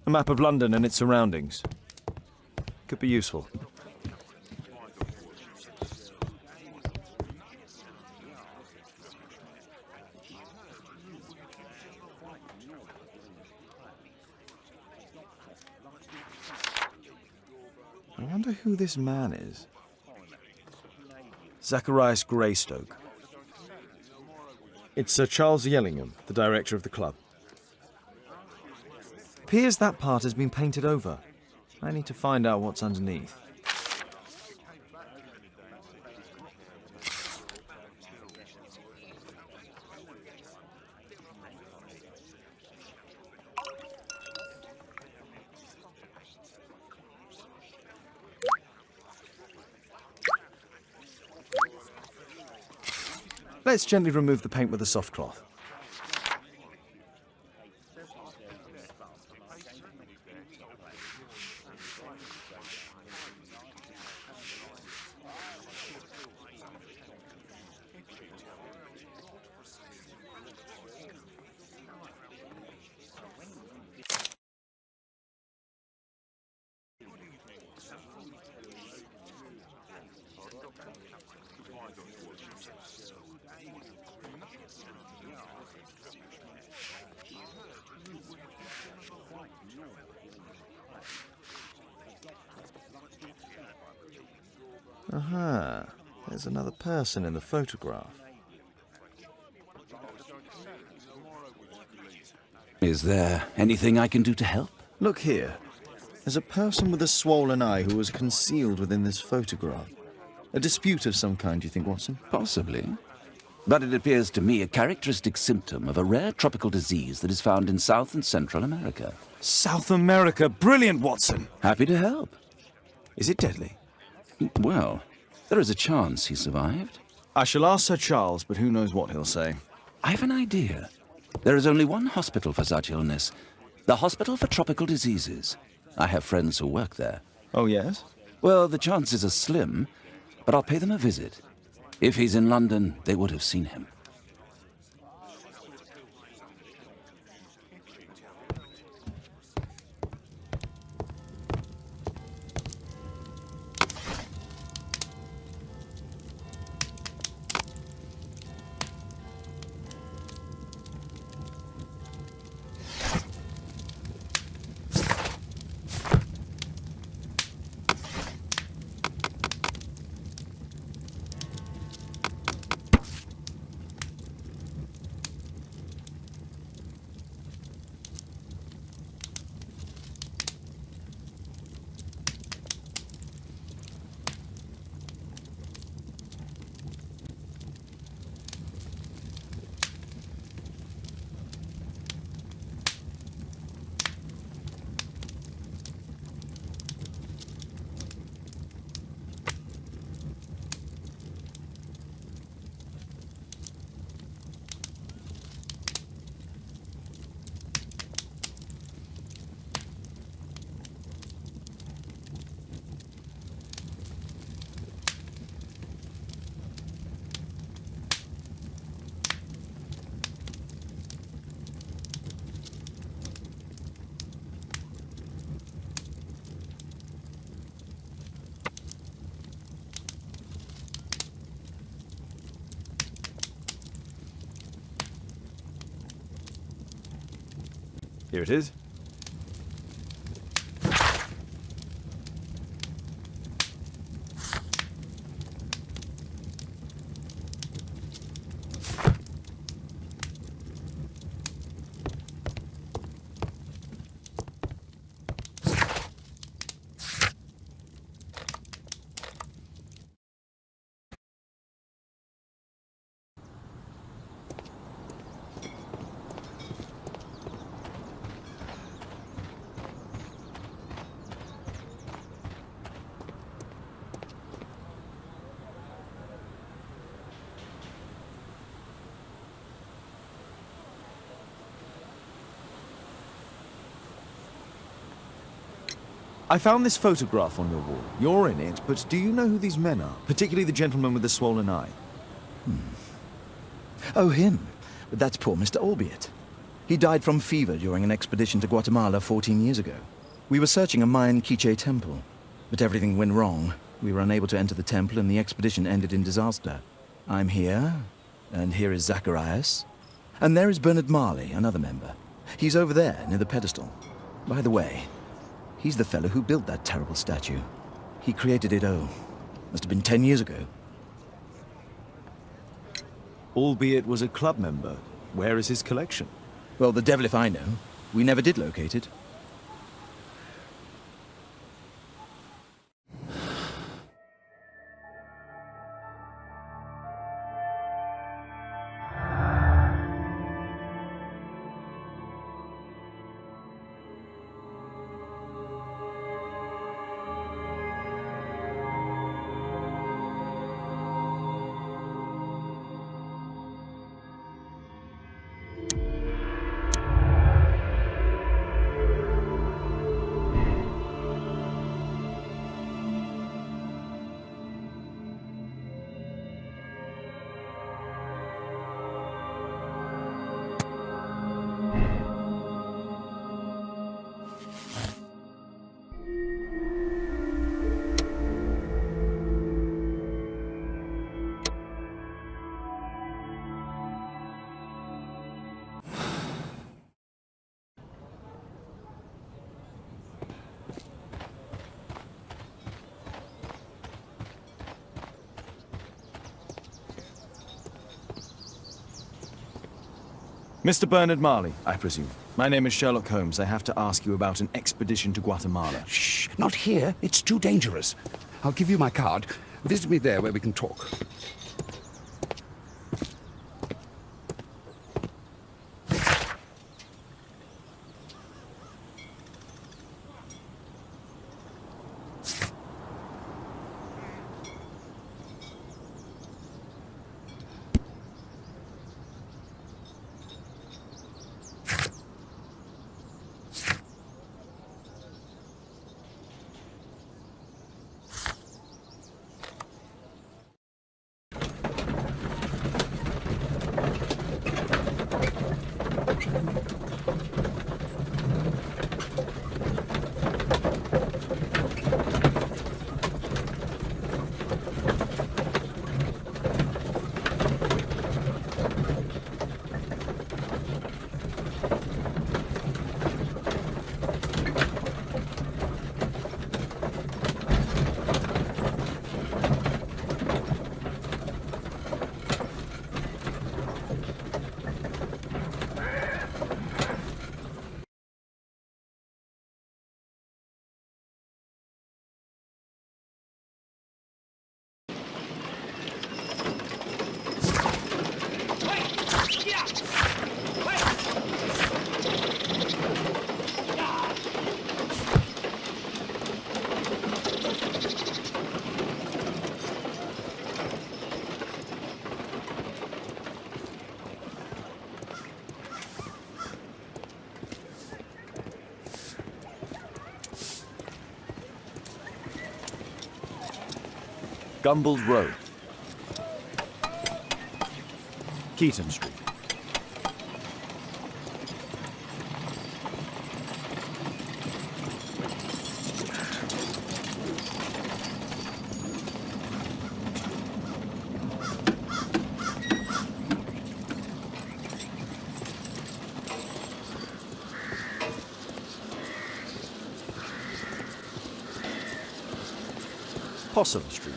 A map of London and its surroundings. Could be useful. I wonder who this man is. Zacharias Greystoke. It's Sir Charles Yellingham, the director of the club. Appears that part has been painted over. I need to find out what's underneath. Let's gently remove the paint with a soft cloth. Aha, there's another person in the photograph. Is there anything I can do to help? Look here. There's a person with a swollen eye who was concealed within this photograph. A dispute of some kind, do you think, Watson? Possibly. But it appears to me a characteristic symptom of a rare tropical disease that is found in South and Central America. South America! Brilliant, Watson! Happy to help. Is it deadly? Well, there is a chance he survived. I shall ask Sir Charles, but who knows what he'll say. I have an idea. There is only one hospital for such illness. The Hospital for Tropical Diseases. I have friends who work there. Oh, yes? Well, the chances are slim, but I'll pay them a visit. If he's in London, they would have seen him. Here it is. I found this photograph on your wall. You're in it, but do you know who these men are? Particularly the gentleman with the swollen eye. Oh, him. But that's poor Mr. Albiot. He died from fever during an expedition to Guatemala 14 years ago. We were searching a Mayan Quiche temple, but everything went wrong. We were unable to enter the temple and the expedition ended in disaster. I'm here, and here is Zacharias. And there is Bernard Marley, another member. He's over there, near the pedestal. By the way, he's the fellow who built that terrible statue. He created it, must have been 10 years ago. Albeit was a club member. Where is his collection? Well, the devil if I know. We never did locate it. Mr. Bernard Marley, I presume. My name is Sherlock Holmes. I have to ask you about an expedition to Guatemala. Shh, not here. It's too dangerous. I'll give you my card. Visit me there where we can talk. Gumballs Road. Keaton Street. Possum Street.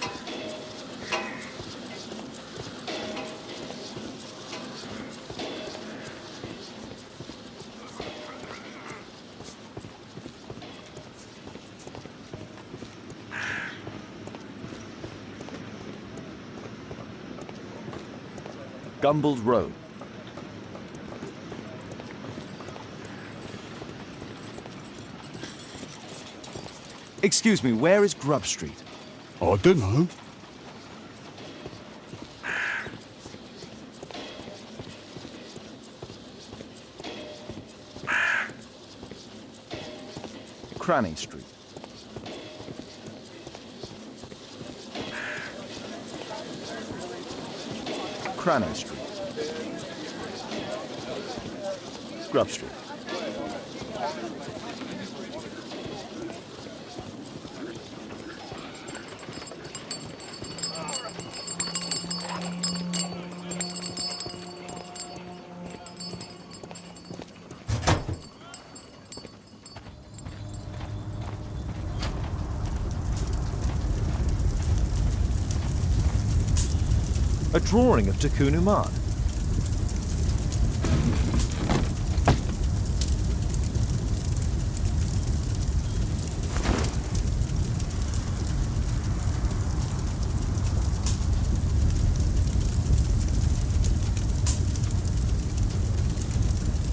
Gumballs Road. Excuse me, where is Grub Street? I don't know. Cranny Street. Cranny Street. Grub Street. A drawing of Tikkun Uman.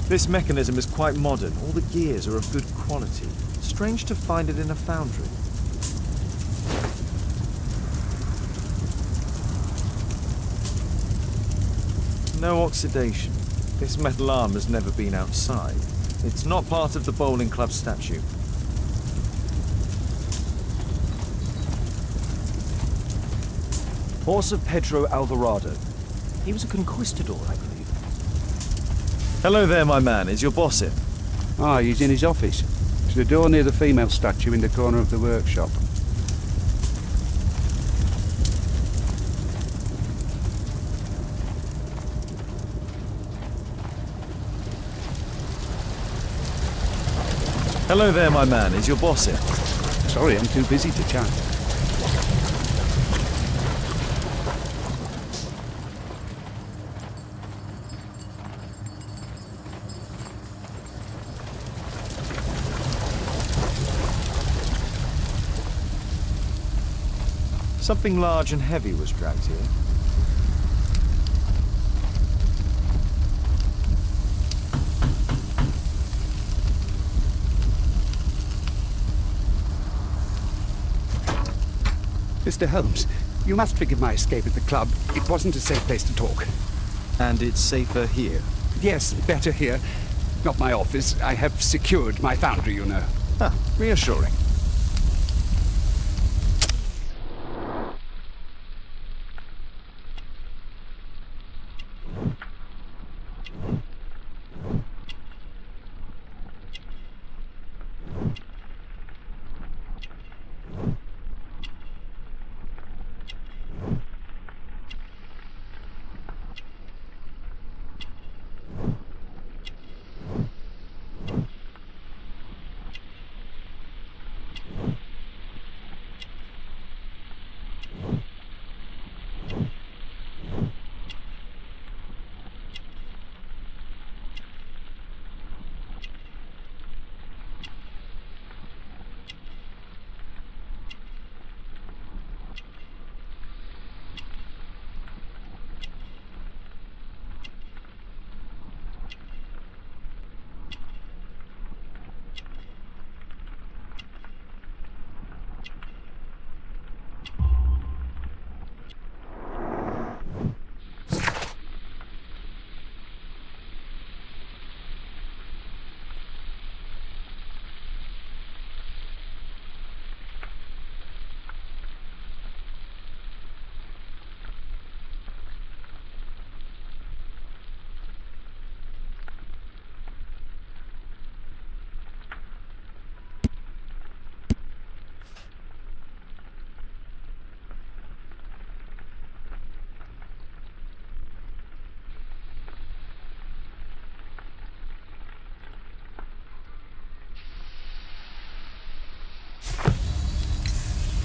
This mechanism is quite modern. All the gears are of good quality. Strange to find it in a foundry. No oxidation. This metal arm has never been outside. It's not part of the bowling club statue. Horse of Pedro Alvarado. He was a conquistador, I believe. Hello there, my man. Is your boss in? Ah, he's in his office. It's the door near the female statue in the corner of the workshop. Hello there, my man. Is your boss in? Sorry, I'm too busy to chat. Something large and heavy was dragged here. Mr. Holmes, you must forgive my escape at the club. It wasn't a safe place to talk. And it's safer here. Yes, better here. Not my office. I have secured my foundry, you know. Ah, reassuring.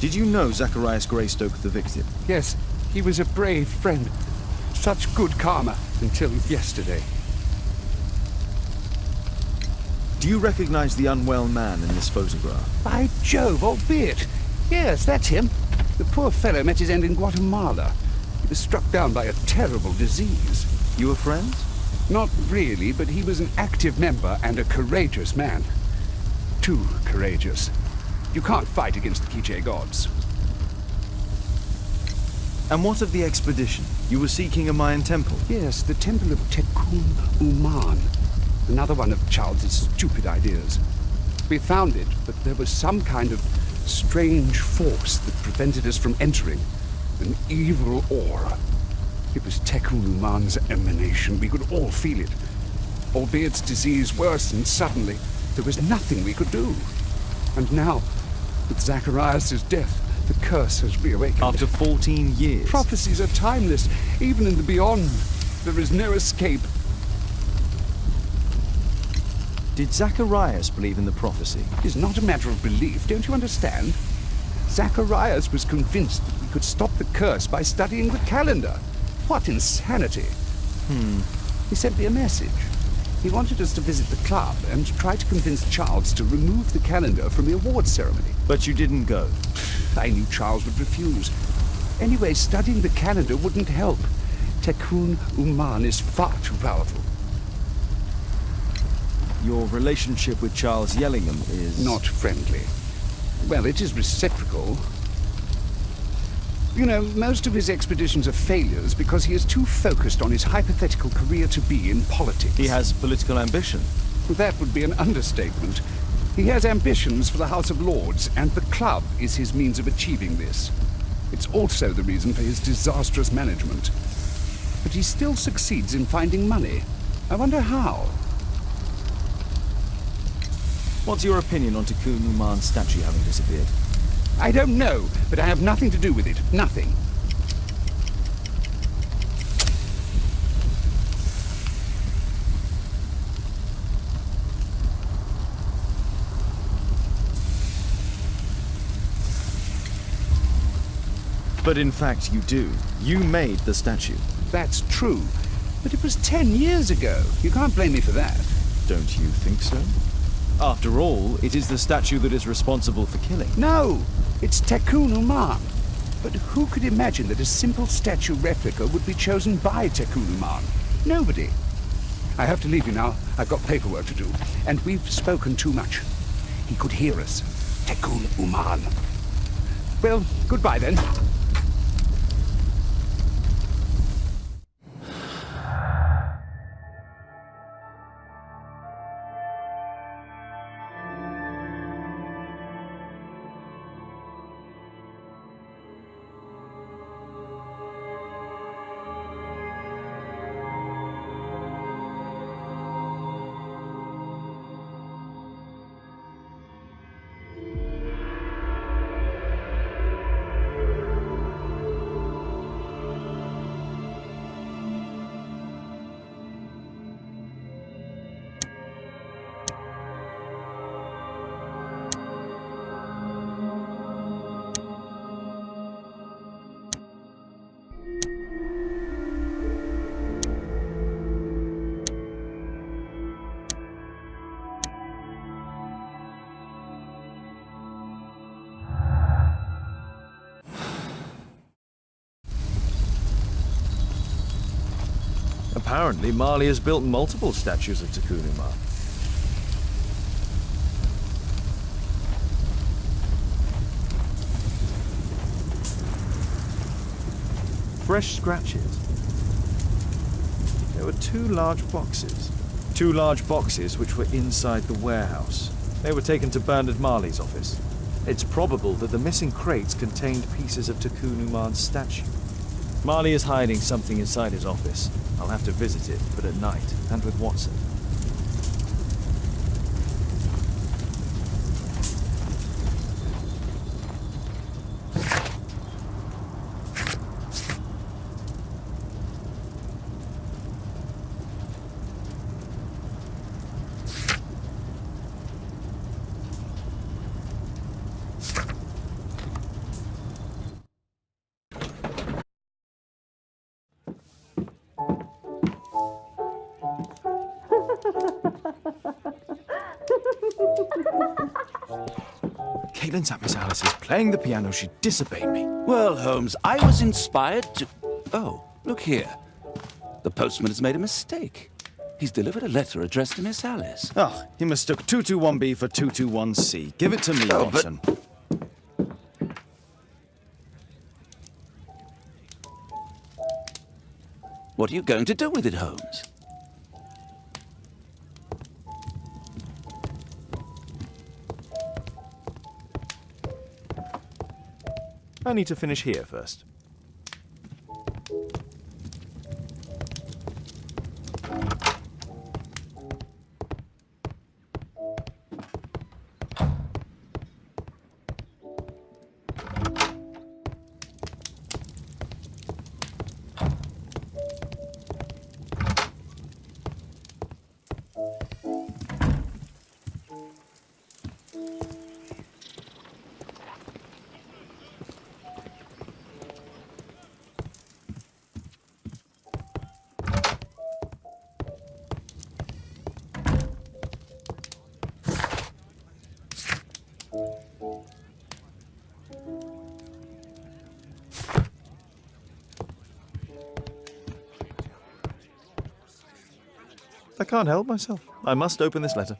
Did you know Zacharias Greystoke, the victim? Yes, he was a brave friend. Such good karma until yesterday. Do you recognize the unwell man in this photograph? By Jove, albeit. Yes, that's him. The poor fellow met his end in Guatemala. He was struck down by a terrible disease. You were friends? Not really, but he was an active member and a courageous man. Too courageous. You can't fight against the Quiche gods. And what of the expedition? You were seeking a Mayan temple? Yes, the temple of Tikkun Uman. Another one of Charles's stupid ideas. We found it, but there was some kind of strange force that prevented us from entering. An evil aura. It was Tikkun Uman's emanation. We could all feel it. Albiet's disease worsened suddenly. There was nothing we could do. And now, with Zacharias' death, the curse has reawakened. After 14 years. Prophecies are timeless. Even in the beyond, there is no escape. Did Zacharias believe in the prophecy? It's not a matter of belief, don't you understand? Zacharias was convinced that we could stop the curse by studying the calendar. What insanity! He sent me a message. He wanted us to visit the club and try to convince Charles to remove the calendar from the awards ceremony. But you didn't go. I knew Charles would refuse. Anyway, studying the calendar wouldn't help. Tikkun Uman is far too powerful. Your relationship with Charles Yellingham is... Not friendly. Well, it is reciprocal. You know, most of his expeditions are failures because he is too focused on his hypothetical career to be in politics. He has political ambition. That would be an understatement. He has ambitions for the House of Lords, and the club is his means of achieving this. It's also the reason for his disastrous management. But he still succeeds in finding money. I wonder how. What's your opinion on Tikkun Uman's statue having disappeared? I don't know, but I have nothing to do with it. Nothing. But in fact you do. You made the statue. That's true. But it was 10 years ago. You can't blame me for that. Don't you think so? After all, it is the statue that is responsible for killing. No! It's Tikkun Uman. But who could imagine that a simple statue replica would be chosen by Tikkun Uman? Nobody. I have to leave you now. I've got paperwork to do. And we've spoken too much. He could hear us. Tikkun Uman. Well, goodbye then. Apparently, Marley has built multiple statues of Tikkun Uman. Fresh scratches. There were two large boxes. Two large boxes which were inside the warehouse. They were taken to Bernard Marley's office. It's probable that the missing crates contained pieces of Tikkun Uman's statue. Marley is hiding something inside his office. I'll have to visit it, but at night, and with Watson. Caitlin's at Miss Alice's playing the piano. She disobeyed me. Well, Holmes, I was inspired to... Oh, look here. The postman has made a mistake. He's delivered a letter addressed to Miss Alice. Oh, he mistook 221B for 221C. Give it to me, Oh, but- Watson. What are you going to do with it, Holmes? I need to finish here first. I can't help myself. I must open this letter.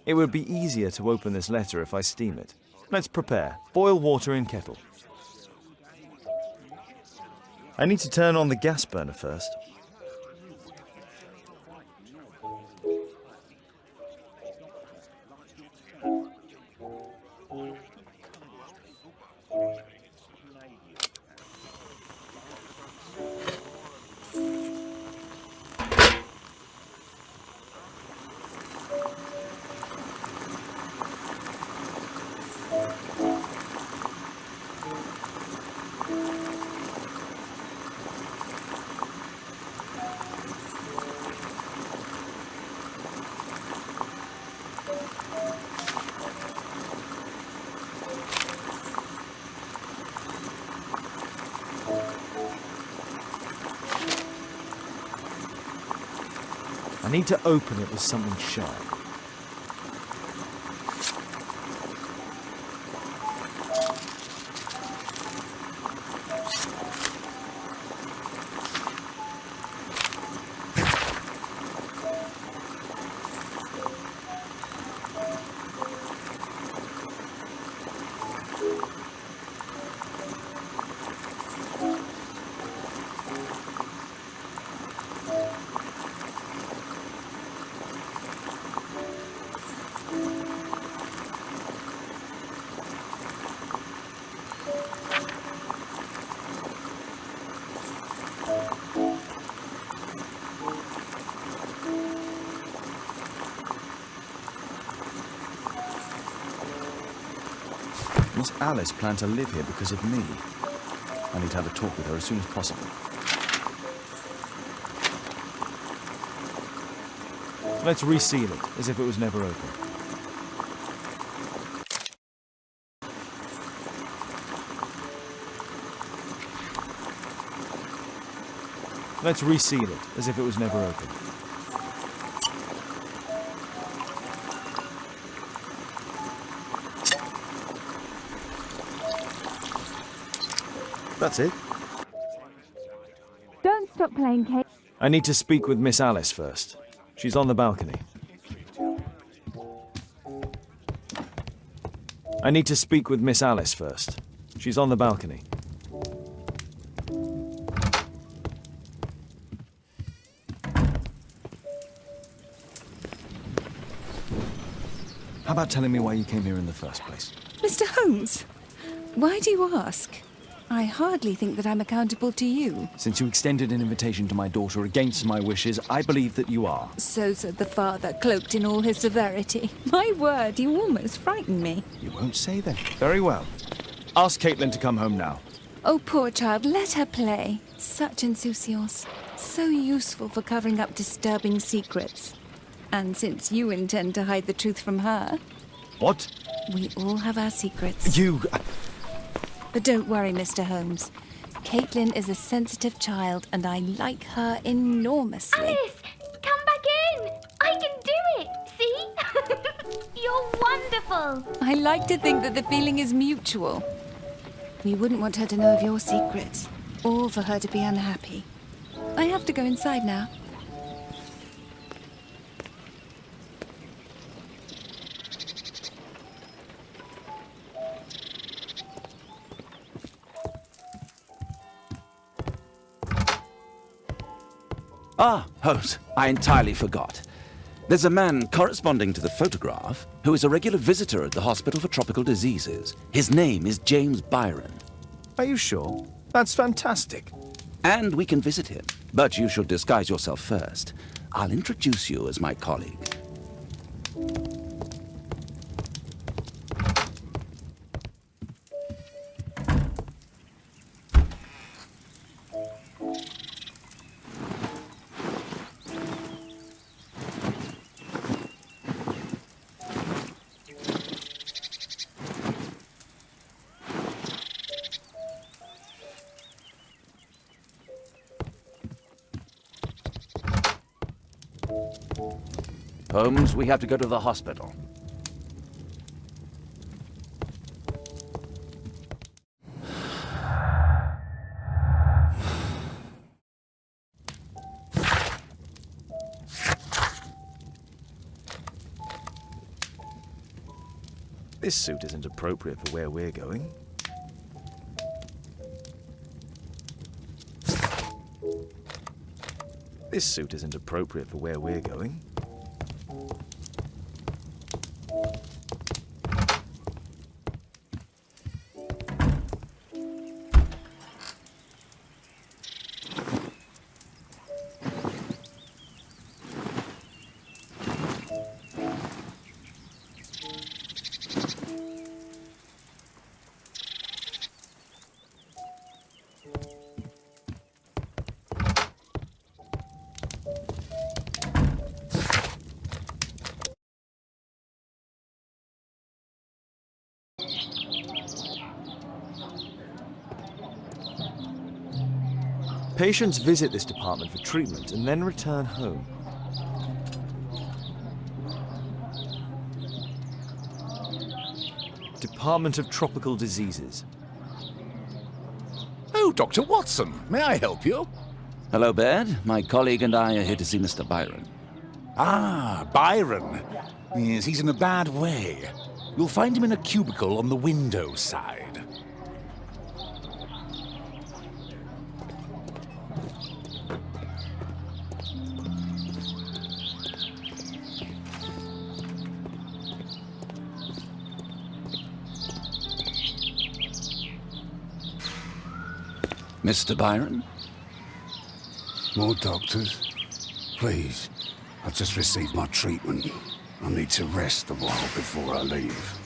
It would be easier to open this letter if I steam it. Let's prepare. Boil water in kettle. I need to turn on the gas burner first. I need to open it with something sharp. Miss Alice planned to live here because of me. I need to have a talk with her as soon as possible. Let's reseal it, as if it was never open. Let's reseal it, as if it was never open. That's it. Don't stop playing, Kate. I need to speak with Miss Alice first. She's on the balcony. I need to speak with Miss Alice first. She's on the balcony. How about telling me why you came here in the first place? Mr. Holmes, why do you ask? I hardly think that I'm accountable to you. Since you extended an invitation to my daughter against my wishes, I believe that you are. So said the father, cloaked in all his severity. My word, you almost frightened me. You won't say that. Very well. Ask Caitlin to come home now. Oh, poor child, let her play. Such insouciance. So useful for covering up disturbing secrets. And since you intend to hide the truth from her... What? We all have our secrets. You... But don't worry, Mr. Holmes. Caitlin is a sensitive child, and I like her enormously. Alice, come back in. I can do it. See? You're wonderful. I like to think that the feeling is mutual. We wouldn't want her to know of your secrets, or for her to be unhappy. I have to go inside now. Ah, Holmes, I entirely forgot. There's a man corresponding to the photograph who is a regular visitor at the Hospital for Tropical Diseases. His name is James Byron. Are you sure? That's fantastic. And we can visit him, but you should disguise yourself first. I'll introduce you as my colleague. Holmes, we have to go to the hospital. This suit isn't appropriate for where we're going. This suit isn't appropriate for where we're going. Patients visit this department for treatment and then return home. Department of Tropical Diseases. Oh, Dr. Watson, may I help you? Hello, Baird. My colleague and I are here to see Mr. Byron. Ah, Byron. Yes, he's in a bad way. You'll find him in a cubicle on the window side. Mr. Byron? More doctors? Please. I've just received my treatment. I need to rest a while before I leave.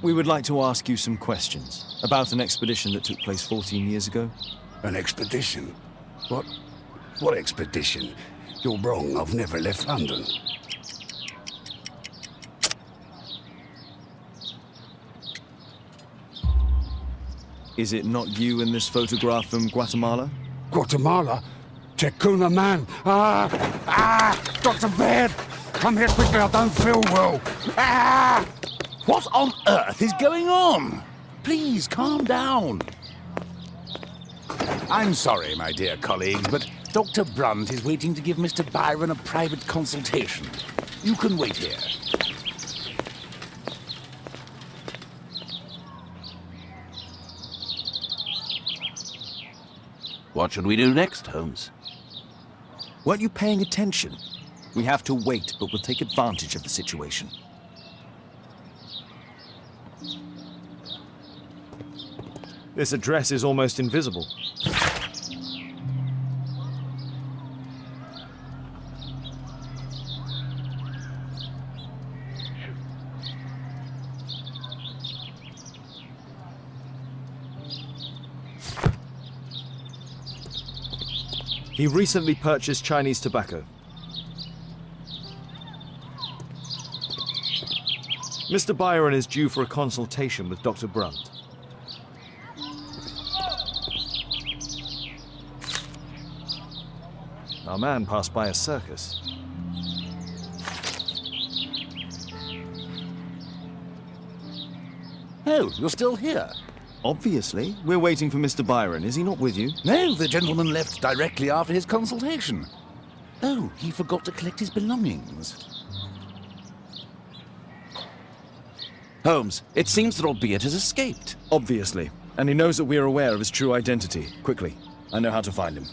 We would like to ask you some questions about an expedition that took place 14 years ago. An expedition? What expedition? You're wrong. I've never left London. Is it not you in this photograph from Guatemala? Guatemala? Tecuna man! Dr. Baird! Come here quickly, I don't feel well! What on earth is going on? Please, calm down. I'm sorry, my dear colleagues, but Dr. Brunt is waiting to give Mr. Byron a private consultation. You can wait here. What should we do next, Holmes? Weren't you paying attention? We have to wait, but we'll take advantage of the situation. This address is almost invisible. He recently purchased Chinese tobacco. Mr. Byron is due for a consultation with Dr. Brunt. Our man passed by a circus. Oh, you're still here? Obviously. We're waiting for Mr. Byron. Is he not with you? No, the gentleman left directly after his consultation. Oh, he forgot to collect his belongings. Holmes, it seems that Albeit has escaped. Obviously. And he knows that we are aware of his true identity. Quickly. I know how to find him.